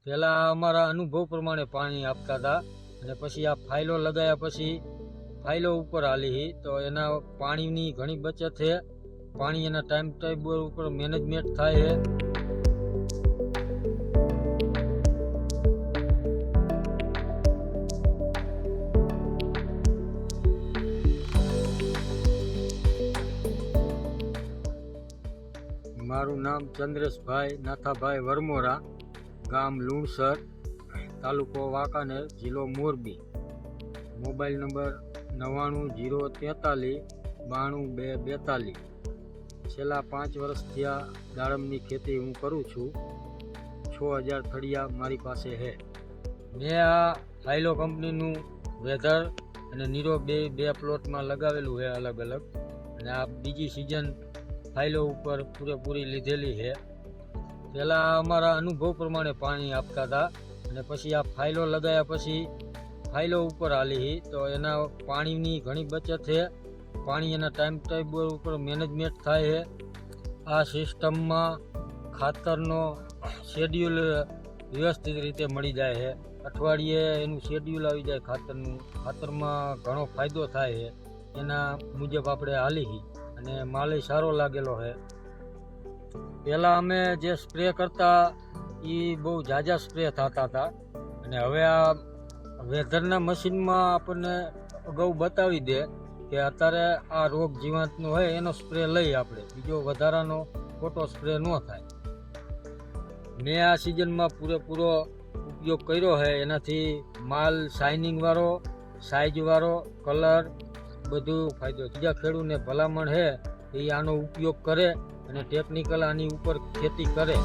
પહેલાં અમારા અનુભવ પ્રમાણે પાણી આપતા હતા અને પછી આ ફાઇલો લગાવ્યા પછી ફાઇલો ઉપર હાલી તો એના પાણીની ઘણી બચત છે. પાણી એના ટાઈમ ટેબલ ઉપર મેનેજમેન્ટ થાય છે. મારું નામ ચંદ્રેશભાઈ નાથાભાઈ વરમોરા, ગામ લુણસર, તાલુકો વાંકાનેર, જિલ્લો મોરબી. Mobile number 9903392242. છેલ્લા 5 વર્ષથી આ દાડમની ખેતી હું કરું છું. 6000 થળિયા મારી પાસે છે. મેં આ ફાઇલો કંપનીનું વેધર અને નીરો બે પ્લોટમાં લગાવેલું છે અલગ અલગ, અને આ બીજી સિઝન ફાઇલો ઉપર પૂરેપૂરી લીધેલી છે. પહેલાં અમારા અનુભવ પ્રમાણે પાણી આપતા હતા અને પછી આ ફાઇલો લગાવ્યા પછી ફાઇલો ઉપર હાલી તો એના પાણીની ઘણી બચત છે. પાણી એના ટાઈમ ટેબલ ઉપર મેનેજમેન્ટ થાય છે. આ સિસ્ટમમાં ખાતરનો શેડ્યુલ વ્યવસ્થિત રીતે મળી જાય છે. અઠવાડિયે એનું શેડ્યુલ આવી જાય ખાતરનું. ખાતરમાં ઘણો ફાયદો થાય છે. એના મુજબ આપણે હાલી અને માલ સારો લાગેલો છે. પહેલાં અમે જે સ્પ્રે કરતા એ બહુ ઝાઝા સ્પ્રે થતા હતા, અને હવે આ વેધરના મશીનમાં આપણને અગાઉ બતાવી દે કે અત્યારે આ રોગ જીવાતનો હોય એનો સ્પ્રે લઈ આપણે, બીજો વધારાનો ખોટો સ્પ્રે ન થાય. મેં આ સિઝનમાં પૂરેપૂરો ઉપયોગ કર્યો છે. એનાથી માલ શાઇનિંગવાળો, સાઇઝવાળો, કલર બધું ફાયદો. બીજા ખેડૂતને ભલામણ છે એ આનો ઉપયોગ કરે અને ટેકનિકલ આની ઉપર ખેતી કરે.